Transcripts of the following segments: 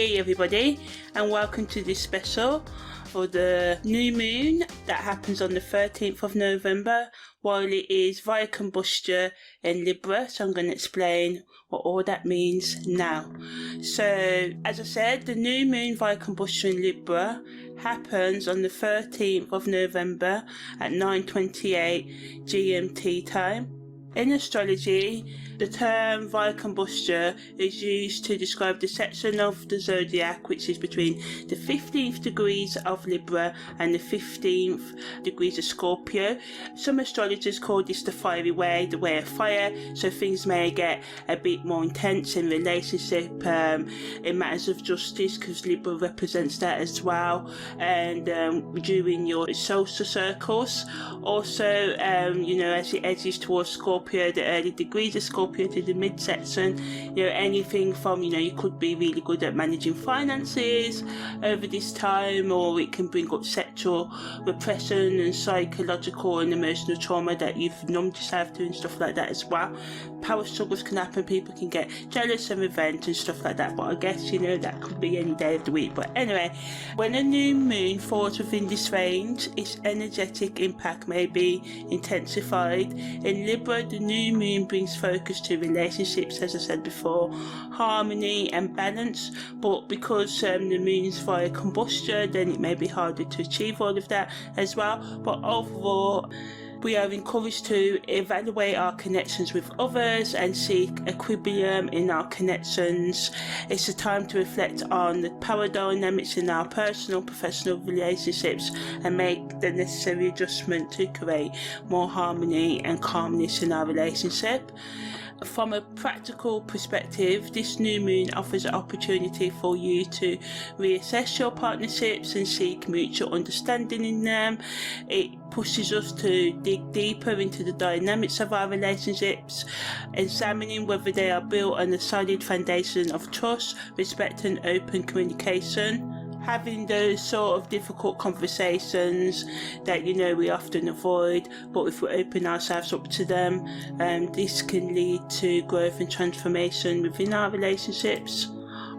Hey everybody, and welcome to this special for the new moon that happens on the 13th of November, while it is Via Combusta in Libra. So I'm going to explain what all that means now. So as I said, the new moon Via Combusta in Libra happens on the 13th of November at 9:28 GMT time. In astrology, the term Via Combusta is used to describe the section of the zodiac which is between the 15th degrees of Libra and the 15th degrees of Scorpio. Some astrologers call this the fiery way, the way of fire, so things may get a bit more intense in relationship, in matters of justice, because Libra represents that as well, and during your social circles. Also, as it edges towards Scorpio, the early degrees of Scorpio to the midsection, anything from, you could be really good at managing finances over this time, or it can bring up sexual repression and psychological and emotional trauma that you've numbed yourself to and stuff like that as well. Power struggles can happen, people can get jealous and revenge and stuff like that, but I guess, that could be any day of the week. But anyway, when a new moon falls within this range, its energetic impact may be intensified. In Libra, the new moon brings focus to relationships, as I said before, harmony and balance, but because the moon's Via Combusta, then it may be harder to achieve all of that as well. But overall, we are encouraged to evaluate our connections with others and seek equilibrium in our connections. It's a time to reflect on the power dynamics in our personal, professional relationships and make the necessary adjustment to create more harmony and calmness in our relationship. From a practical perspective, this new moon offers an opportunity for you to reassess your partnerships and seek mutual understanding in them. It pushes us to dig deeper into the dynamics of our relationships, examining whether they are built on a solid foundation of trust, respect and open communication. Having those sort of difficult conversations that we often avoid, but if we open ourselves up to them, this can lead to growth and transformation within our relationships.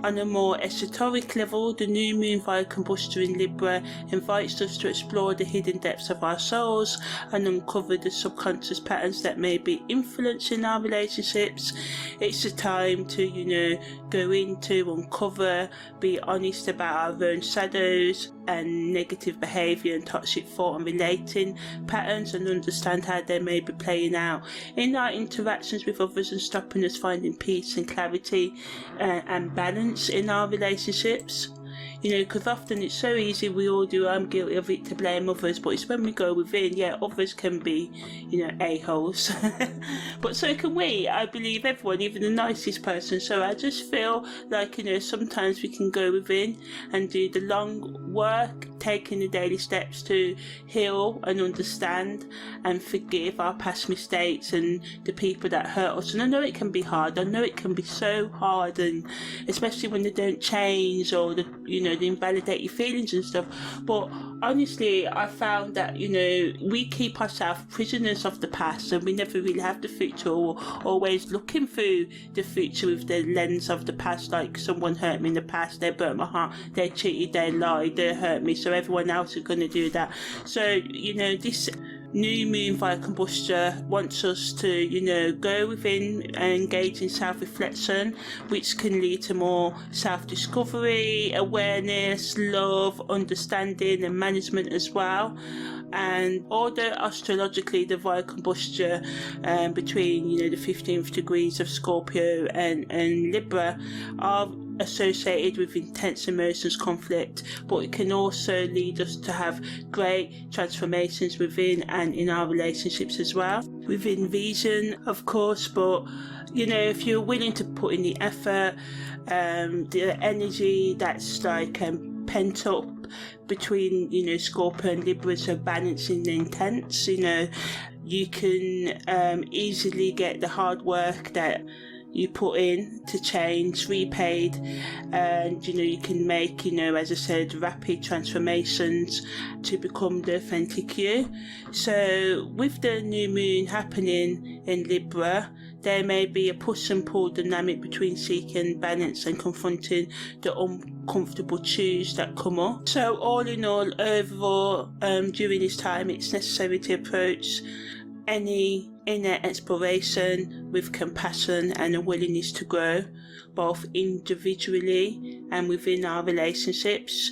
On a more esoteric level, the new moon Via Combusta in Libra invites us to explore the hidden depths of our souls and uncover the subconscious patterns that may be influencing our relationships. It's a time to, go into, uncover, be honest about our own shadows and negative behaviour and toxic thought and relating patterns, and understand how they may be playing out in our interactions with others and stopping us finding peace and clarity and balance in our relationships. Because often it's so easy, we all do, I'm guilty of it, to blame others, but it's when we go within, others can be, a-holes. But so can we, I believe, everyone, even the nicest person. So I just feel like, sometimes we can go within and do the long work, taking the daily steps to heal and understand and forgive our past mistakes and the people that hurt us. And I know it can be hard, I know it can be so hard, and especially when they don't change, or they invalidate your feelings and stuff. But honestly, I found that we keep ourselves prisoners of the past, and we never really have the future, or always looking through the future with the lens of the past, like someone hurt me in the past, they burnt my heart, they cheated, they lied, they hurt me, so everyone else is going to do that. So this new moon Via Combusta wants us to, go within and engage in self-reflection, which can lead to more self-discovery, awareness, love, understanding and management as well. And although astrologically the Via Combusta between the 15th degrees of Scorpio and Libra are associated with intense emotions, conflict, but it can also lead us to have great transformations within and in our relationships as well, within reason of course. But if you're willing to put in the effort, the energy that's like pent up between Scorpio and Libra, so balancing the intents, you can easily get the hard work that you put in to change repaid, and you can make as I said, rapid transformations to become the authentic you. So with the new moon happening in Libra, there may be a push and pull dynamic between seeking balance and confronting the uncomfortable truths that come up. So all in all, overall, during this time, it's necessary to approach any inner exploration with compassion and a willingness to grow, both individually and within our relationships.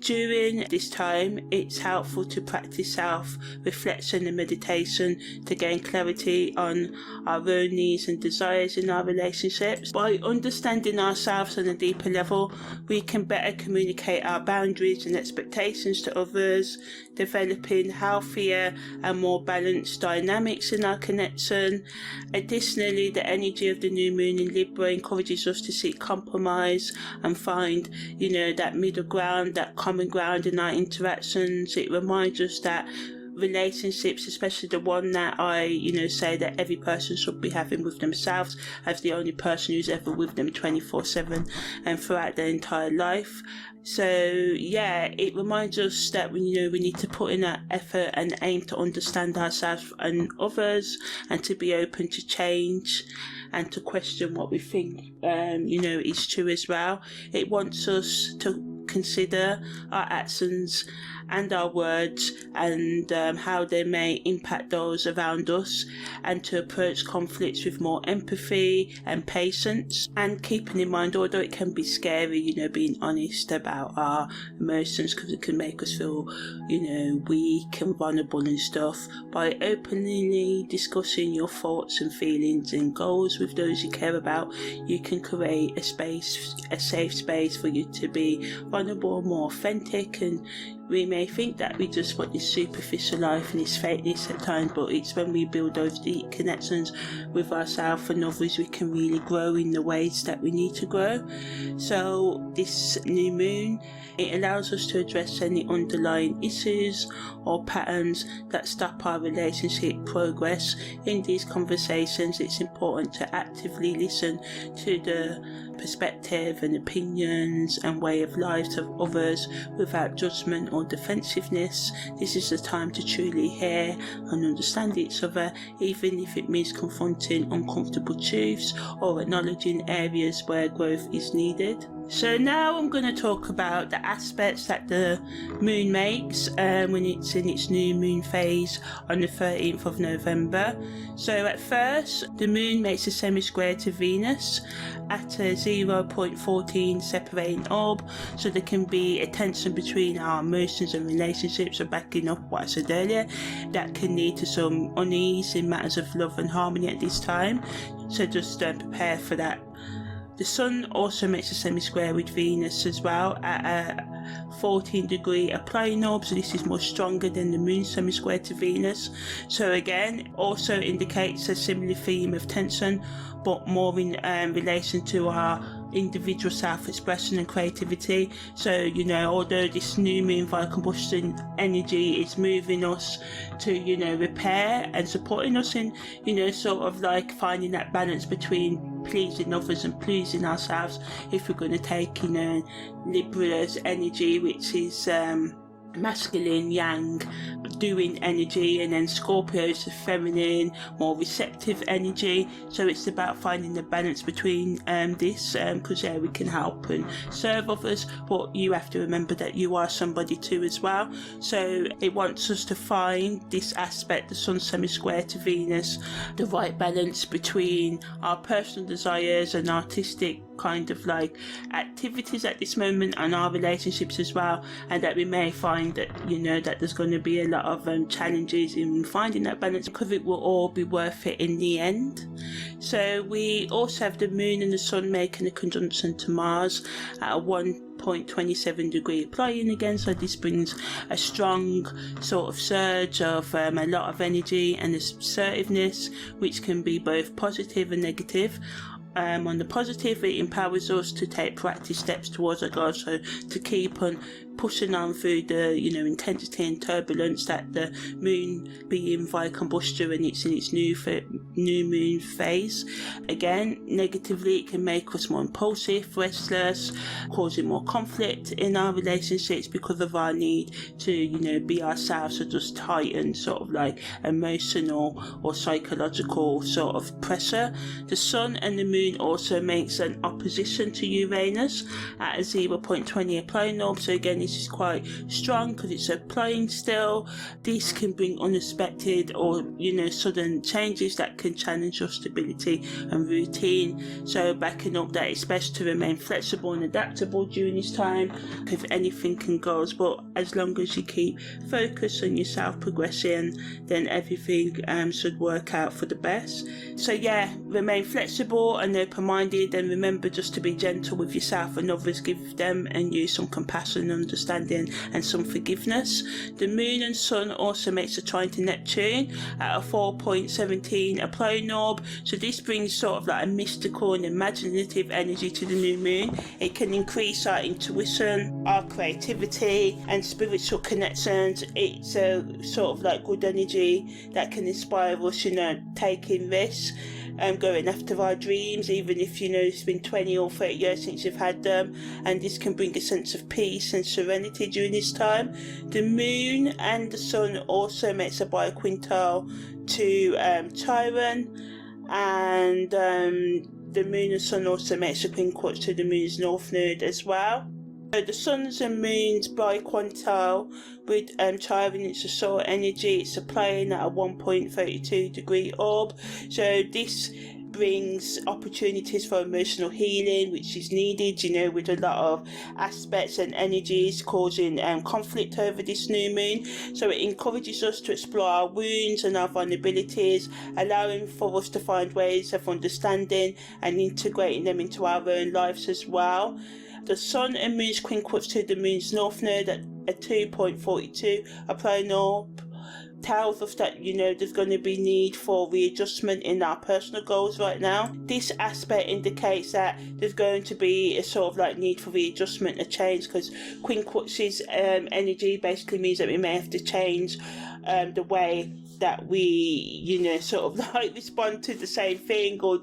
During this time, it's helpful to practice self-reflection and meditation to gain clarity on our own needs and desires in our relationships. By understanding ourselves on a deeper level, we can better communicate our boundaries and expectations to others, developing healthier and more balanced dynamics in our connection. Additionally, the energy of the new moon in Libra encourages us to seek compromise and find, that middle ground, that common ground in our interactions. It reminds us that relationships, especially the one that I say that every person should be having with themselves as the only person who's ever with them 24/7 and throughout their entire life. So it reminds us that we need to put in that effort and aim to understand ourselves and others, and to be open to change and to question what we think is true as well. It wants us to consider our actions and our words and how they may impact those around us, and to approach conflicts with more empathy and patience, and keeping in mind, although it can be scary, being honest about our emotions, because it can make us feel weak and vulnerable and stuff. By openly discussing your thoughts and feelings and goals with those you care about, you can create a safe space for you to be vulnerable, more authentic. And we may think that we just want this superficial life and this fakeness at times, but it's when we build those deep connections with ourselves and others we can really grow in the ways that we need to grow. So this new moon, it allows us to address any underlying issues or patterns that stop our relationship progress. In these conversations, it's important to actively listen to the perspective and opinions and way of life of others without judgment or defensiveness. This is the time to truly hear and understand each other, even if it means confronting uncomfortable truths or acknowledging areas where growth is needed. So now I'm going to talk about the aspects that the moon makes when it's in its new moon phase on the 13th of November. So at first, the moon makes a semi-square to Venus at a 0.14 separating orb, so there can be a tension between our emotions and relationships, or backing up what I said earlier, that can lead to some unease in matters of love and harmony at this time. So just prepare for that. The Sun also makes a semi-square with Venus as well at a 14-degree applying orb, so this is more stronger than the Moon semi-square to Venus. So again, also indicates a similar theme of tension, but more in relation to our individual self-expression and creativity. So although this new moon Via Combusta energy is moving us to repair and supporting us in sort of like finding that balance between pleasing others and pleasing ourselves, if we're going to take Libra's energy, which is masculine, yang, doing energy, and then Scorpio's the feminine, more receptive energy. So it's about finding the balance between this, because we can help and serve others, but you have to remember that you are somebody too as well. So it wants us to find this aspect, the Sun semi-square to Venus, the right balance between our personal desires and artistic kind of like activities at this moment, and our relationships as well, and that we may find that that there's going to be a lot of challenges in finding that balance, because it will all be worth it in the end. So we also have the moon and the sun making a conjunction to Mars at a 1.27 degree applying again, so this brings a strong sort of surge of a lot of energy and assertiveness, which can be both positive and negative. On the positive, it empowers us to take proactive steps towards our goals, so to keep on pushing on through the, intensity and turbulence that the moon being Via Combusta and it's in its new moon phase. Again, negatively, it can make us more impulsive, restless, causing more conflict in our relationships because of our need to, be ourselves, or just heightened sort of like emotional or psychological sort of pressure. The sun and the moon also makes an opposition to Uranus at a 0.20 applying orb. So again, this is quite strong because it's applying still. This can bring unexpected or sudden changes that can challenge your stability and routine. So backing up that, it's best to remain flexible and adaptable during this time, if anything can go, but as long as you keep focus on yourself progressing, then everything should work out for the best. So yeah, remain flexible and open-minded, and remember just to be gentle with yourself and others. Give them and you some compassion, understanding and some forgiveness. The moon and sun also makes a trine to Neptune at a 4.17 applying orb, so this brings sort of like a mystical and imaginative energy to the new moon. It can increase our intuition, our creativity and spiritual connections. It's a sort of like good energy that can inspire us, taking risks and going after our dreams, even if it's been 20 or 30 years since you've had them, and this can bring a sense of peace and serenity during this time. The moon and the sun also makes a biquintile to Chiron, and the moon and sun also makes a quincunx to the moon's north node as well. So the sun's and moon's biquintile with Chiron, it's a solar energy. It's applying at a 1.32 degree orb. So this brings opportunities for emotional healing, which is needed, with a lot of aspects and energies causing conflict over this new moon. So it encourages us to explore our wounds and our vulnerabilities, allowing for us to find ways of understanding and integrating them into our own lives as well. The sun and moon's quincunx to the moon's north node at a 2.42 applying orb tells us that there's going to be need for readjustment in our personal goals right now. This aspect indicates that there's going to be a sort of like need for readjustment, a change, because quincunx's energy basically means that we may have to change the way that we sort of like respond to the same thing, or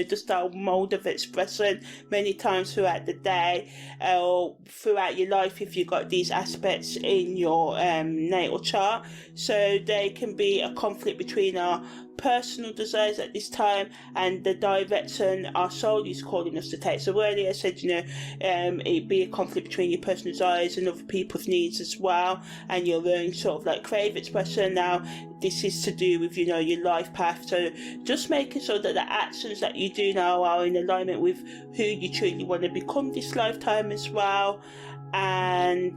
just our mode of expression many times throughout the day or throughout your life if you've got these aspects in your natal chart. So there can be a conflict between our personal desires at this time and the direction our soul is calling us to take. So earlier I said it'd be a conflict between your personal desires and other people's needs as well, and your own sort of like crave expression. Now this is to do with your life path, so just making sure that the actions that you do now are in alignment with who you truly want to become this lifetime as well. And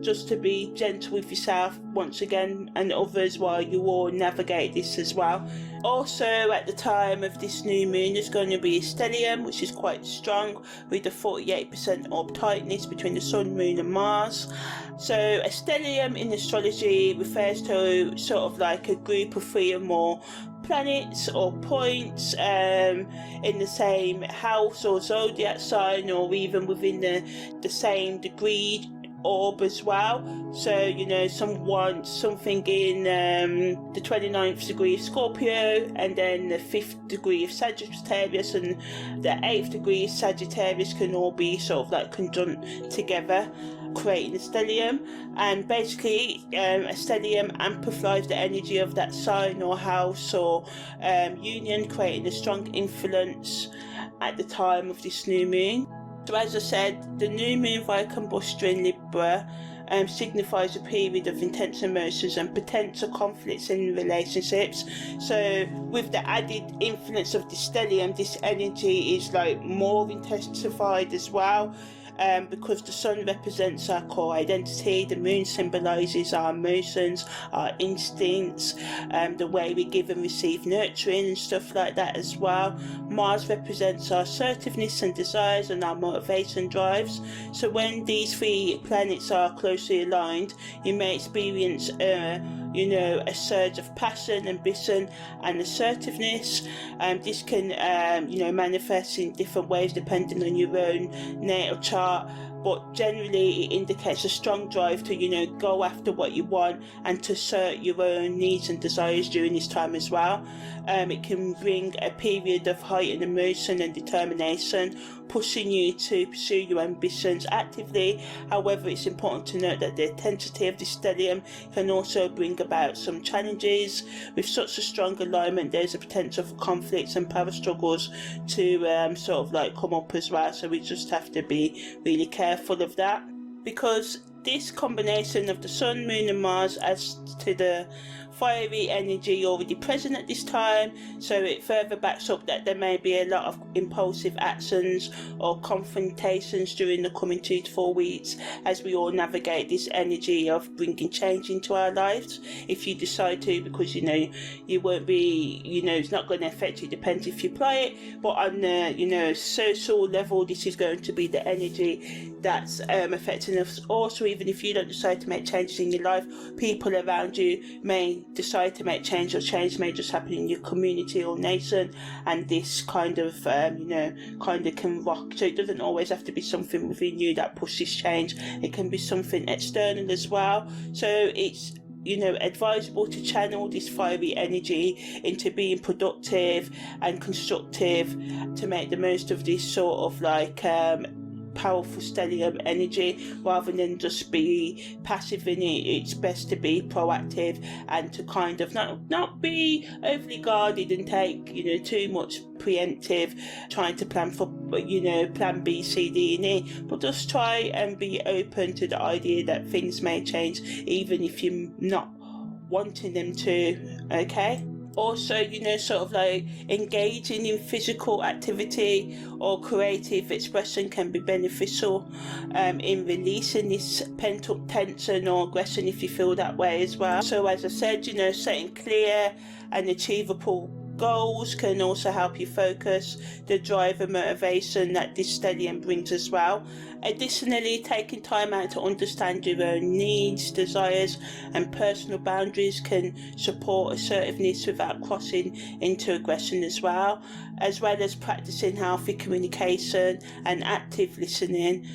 just to be gentle with yourself once again and others while you all navigate this as well. Also at the time of this new moon there's going to be a stellium, which is quite strong, with a 48% orb tightness between the sun, moon and Mars. So a stellium in astrology refers to sort of like a group of 3 or more planets or points in the same house or zodiac sign, or even within the same degree orb as well. So something in the 29th degree of Scorpio, and then the 5th degree of Sagittarius and the 8th degree of Sagittarius can all be sort of like conjunct together, creating a stellium. And basically a stellium amplifies the energy of that sign or house or union, creating a strong influence at the time of this new moon. So as I said, the new moon Via Combusta in Libra signifies a period of intense emotions and potential conflicts in relationships. So with the added influence of the stellium, this energy is like more intensified as well. Because the sun represents our core identity, the moon symbolises our emotions, our instincts, the way we give and receive nurturing and stuff like that as well. Mars represents our assertiveness and desires and our motivation drives. So when these 3 planets are closely aligned, you may experience a surge of passion, ambition and assertiveness. This can manifest in different ways depending on your own natal chart, but generally it indicates a strong drive to, go after what you want and to assert your own needs and desires during this time as well. It can bring a period of heightened emotion and determination, pushing you to pursue your ambitions actively. However, it's important to note that the intensity of this stellium can also bring about some challenges. With such a strong alignment, there's a potential for conflicts and power struggles to come up as well, so we just have to be really careful of that, because this combination of the Sun, Moon and Mars adds to the fiery energy already present at this time, so it further backs up that there may be a lot of impulsive actions or confrontations during the coming 2 to 4 weeks as we all navigate this energy of bringing change into our lives, if you decide to, because you won't be, it's not going to affect you, depends if you apply it, but on the social level, this is going to be the energy that's affecting us also. Even if you don't decide to make changes in your life, people around you may decide to make change, or change may just happen in your community or nation, and this kind of can rock. So it doesn't always have to be something within you that pushes change, it can be something external as well. So it's advisable to channel this fiery energy into being productive and constructive to make the most of this sort of powerful stellium energy, rather than just be passive in it. It's best to be proactive and to kind of not be overly guarded and take too much preemptive, trying to plan for plan B, C, D and E, but just try and be open to the idea that things may change even if you're not wanting them to. Okay, also engaging in physical activity or creative expression can be beneficial in releasing this pent-up tension or aggression, if you feel that way as well. So as I said, setting clear and achievable goals can also help you focus the drive and motivation that this stellium brings as well. Additionally, taking time out to understand your own needs, desires and personal boundaries can support assertiveness without crossing into aggression as well as practicing healthy communication and active listening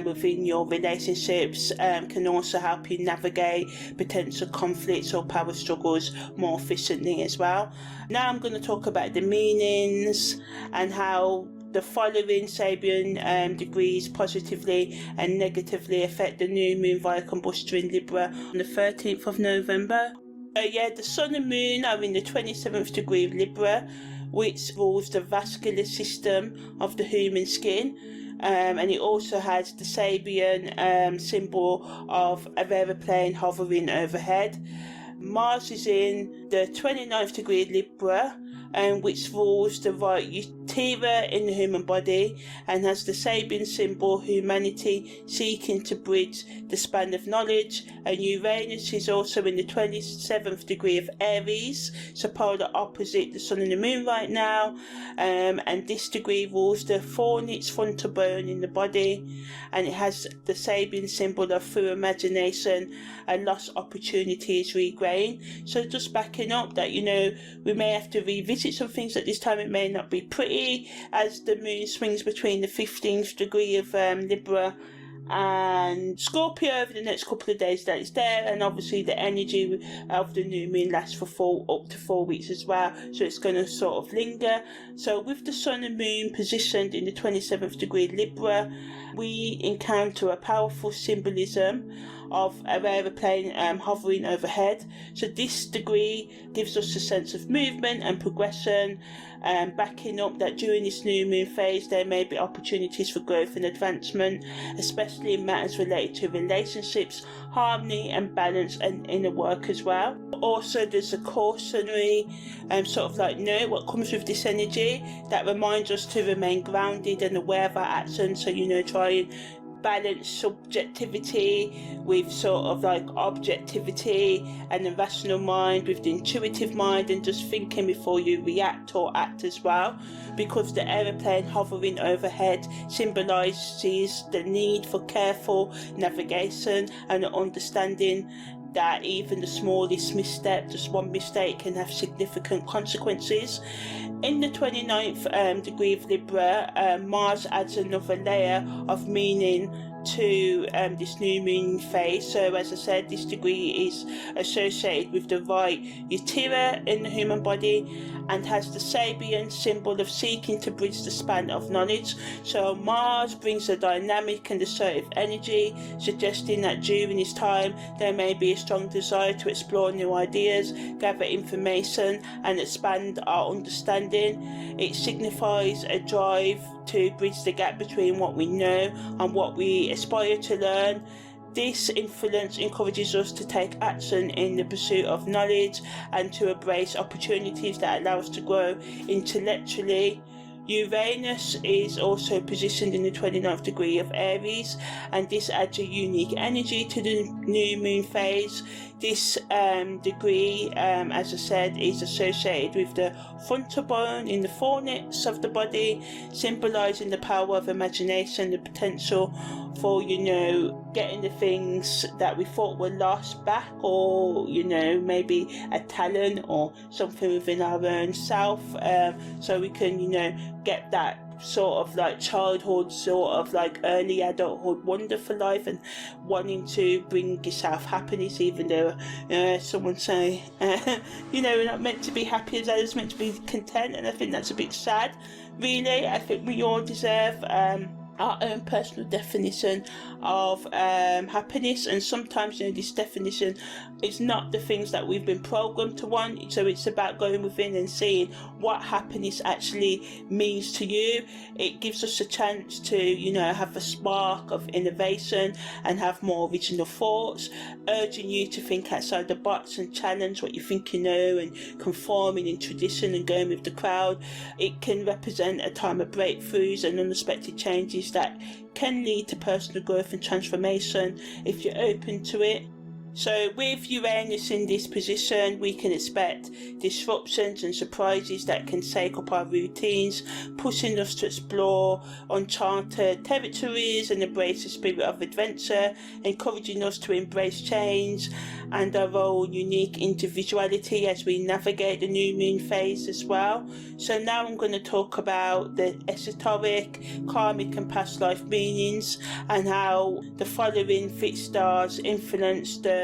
within your relationships can also help you navigate potential conflicts or power struggles more efficiently as well. Now I'm going to talk about the meanings and how the following Sabian degrees positively and negatively affect the new moon Via Combusta in Libra on the 13th of November. The Sun and Moon are in the 27th degree of Libra, which rules the vascular system of the human skin. And it also has the Sabian symbol of an aeroplane hovering overhead. Mars is in the 29th degree of Libra, which rules the right utera in the human body and has the Sabian symbol humanity seeking to bridge the span of knowledge. And Uranus is also in the 27th degree of Aries, so polar opposite the Sun and the Moon right now, and this degree rules the fornix frontal bone in the body, and it has the Sabian symbol of through imagination and lost opportunities regained. So just backing up that we may have to revisit some things at this time. It may not be pretty as the moon swings between the 15th degree of Libra and Scorpio over the next couple of days that it's there, and obviously the energy of the new moon lasts for up to 4 weeks as well, so it's going to sort of linger. So with the Sun and Moon positioned in the 27th degree Libra, we encounter a powerful symbolism of an aeroplane hovering overhead. So this degree gives us a sense of movement and progression, backing up that during this new moon phase there may be opportunities for growth and advancement, especially in matters related to relationships, harmony and balance, and inner work as well. Also there's a cautionary note what comes with this energy that reminds us to remain grounded and aware of our actions. So try and balance subjectivity with objectivity, and the rational mind with the intuitive mind, and just thinking before you react or act as well, because the aeroplane hovering overhead symbolises the need for careful navigation and understanding that even the smallest misstep, just one mistake, can have significant consequences. In the 29th degree of Libra, Mars adds another layer of meaning to this new moon phase. So as I said, this degree is associated with the right utera in the human body and has the Sabian symbol of seeking to bridge the span of knowledge. So Mars brings a dynamic and assertive energy, suggesting that during this time there may be a strong desire to explore new ideas, gather information and expand our understanding. It signifies a drive to bridge the gap between what we know and what we aspire to learn. This influence encourages us to take action in the pursuit of knowledge and to embrace opportunities that allow us to grow intellectually. Uranus is also positioned in the 29th degree of Aries, and this adds a unique energy to the new moon phase. This degree, as I said, is associated with the frontal bone in the fornix of the body, symbolising the power of imagination, the potential for, getting the things that we thought were lost back, or, maybe a talent or something within our own self, so we can, get that sort of like childhood, sort of like early adulthood wonder for life, and wanting to bring yourself happiness, even though someone say we're not meant to be happy as others, meant to be content, and I think that's a bit sad, really. I think we all deserve our own personal definition of happiness, and sometimes this definition is not the things that we've been programmed to want. So it's about going within and seeing what happiness actually means to you. It gives us a chance to have a spark of innovation and have more original thoughts, urging you to think outside the box and challenge what you think you know, and conforming in tradition and going with the crowd. It can represent a time of breakthroughs and unexpected changes that can lead to personal growth and transformation if you're open to it. So with Uranus in this position, we can expect disruptions and surprises that can shake up our routines, pushing us to explore uncharted territories and embrace the spirit of adventure, encouraging us to embrace change and our own unique individuality as we navigate the new moon phase as well. So now I'm going to talk about the esoteric, karmic and past life meanings, and how the following fixed stars influence the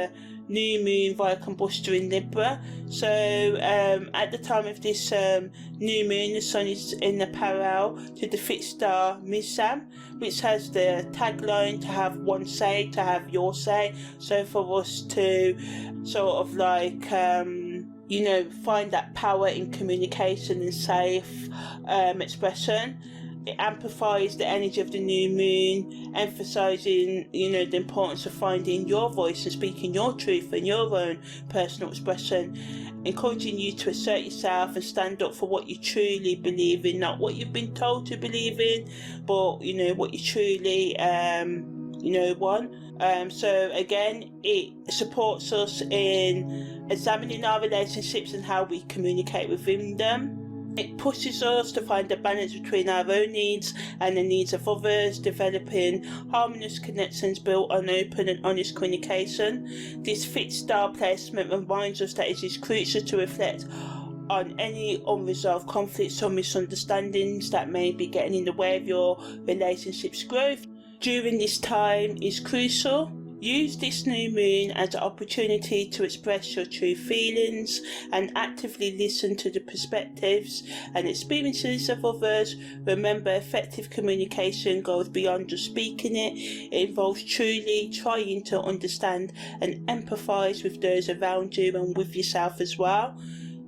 new moon Via Combusta in Libra. So at the time of this new moon, the sun is in a parallel to the fixed star Mizam, which has the tagline to have one say, to have your say. So for us to sort of like find that power in communication and safe expression. It amplifies the energy of the new moon, emphasising, the importance of finding your voice and speaking your truth and your own personal expression, encouraging you to assert yourself and stand up for what you truly believe in, not what you've been told to believe in, but, what you truly, want. So again, it supports us in examining our relationships and how we communicate within them. It pushes us to find a balance between our own needs and the needs of others, developing harmonious connections built on open and honest communication. This fixed star placement reminds us that it is crucial to reflect on any unresolved conflicts or misunderstandings that may be getting in the way of your relationship's growth. During this time is crucial. Use this new moon as an opportunity to express your true feelings and actively listen to the perspectives and experiences of others. Remember, effective communication goes beyond just speaking it. It involves truly trying to understand and empathise with those around you and with yourself as well.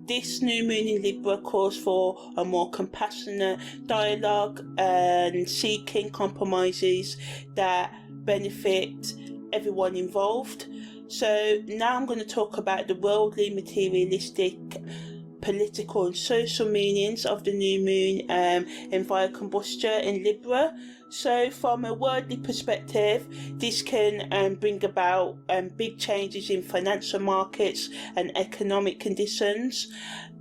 This new moon in Libra calls for a more compassionate dialogue and seeking compromises that benefit everyone involved. So now I'm going to talk about the worldly, materialistic, political and social meanings of the new moon in Via Combusta in Libra. So from a worldly perspective, this can bring about big changes in financial markets and economic conditions.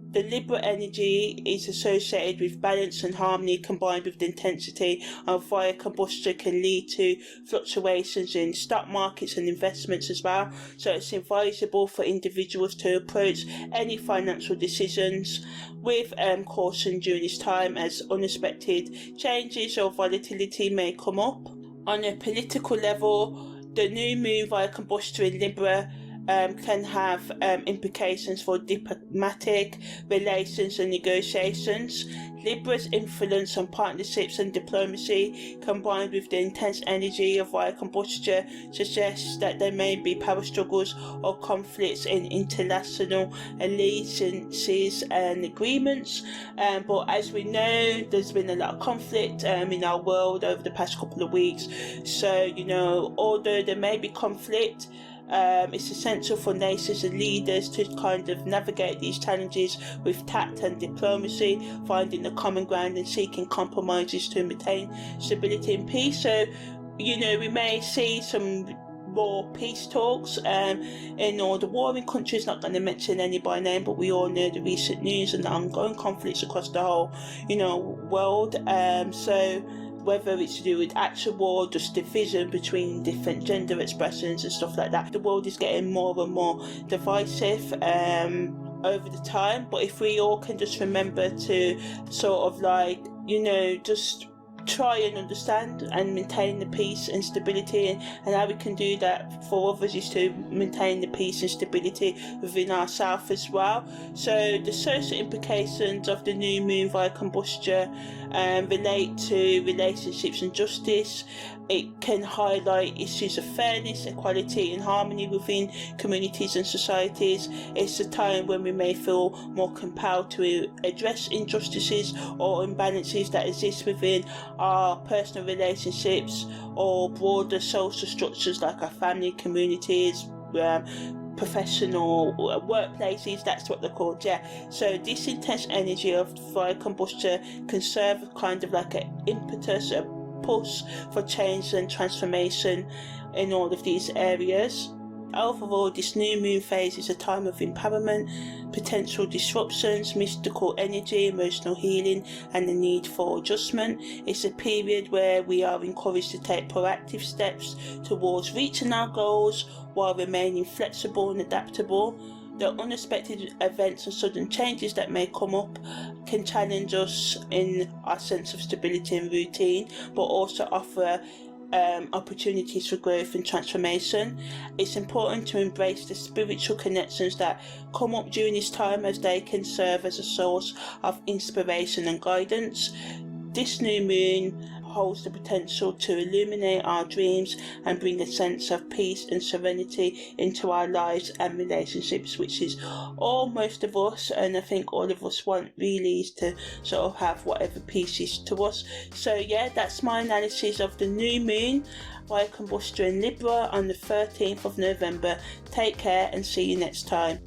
The Libra energy is associated with balance and harmony, combined with the intensity of Via Combusta can lead to fluctuations in stock markets and investments as well. So it's advisable for individuals to approach any financial decisions with caution during this time, as unexpected changes or volatility may come up. On a political level, the new moon via Combusta in Libra can have implications for diplomatic relations and negotiations. Libra's influence on partnerships and diplomacy, combined with the intense energy of Via Combusta, suggests that there may be power struggles or conflicts in international alliances and agreements. But as we know, there's been a lot of conflict in our world over the past couple of weeks. So, although there may be conflict, it's essential for nations and leaders to kind of navigate these challenges with tact and diplomacy, finding the common ground and seeking compromises to maintain stability and peace. So, we may see some more peace talks in all the warring countries. Not going to mention any by name, but we all know the recent news and the ongoing conflicts across the whole, world. So whether it's to do with actual war, just division between different gender expressions and stuff like that. The world is getting more and more divisive over the time, but if we all can just remember to sort of just try and understand and maintain the peace and stability, and how we can do that for others is to maintain the peace and stability within ourselves as well. So the social implications of the new moon via Combusta relate to relationships and justice. It can highlight issues of fairness, equality and harmony within communities and societies. It's a time when we may feel more compelled to address injustices or imbalances that exist within our personal relationships or broader social structures like our family, communities, professional workplaces. That's what they're called, So this intense energy of Via Combusta can serve kind of like an impetus, a push for change and transformation in all of these areas. Overall, this new moon phase is a time of empowerment, potential disruptions, mystical energy, emotional healing and the need for adjustment. It's a period where we are encouraged to take proactive steps towards reaching our goals while remaining flexible and adaptable. The unexpected events and sudden changes that may come up can challenge us in our sense of stability and routine, but also offer opportunities for growth and transformation. It's important to embrace the spiritual connections that come up during this time, as they can serve as a source of inspiration and guidance. This new moon holds the potential to illuminate our dreams and bring a sense of peace and serenity into our lives and relationships, which is all most of us, and I think all of us want really, is to sort of have whatever peace is to us. So that's my analysis of the new moon Via Combusta in Libra on the 13th of November. Take care and see you next time.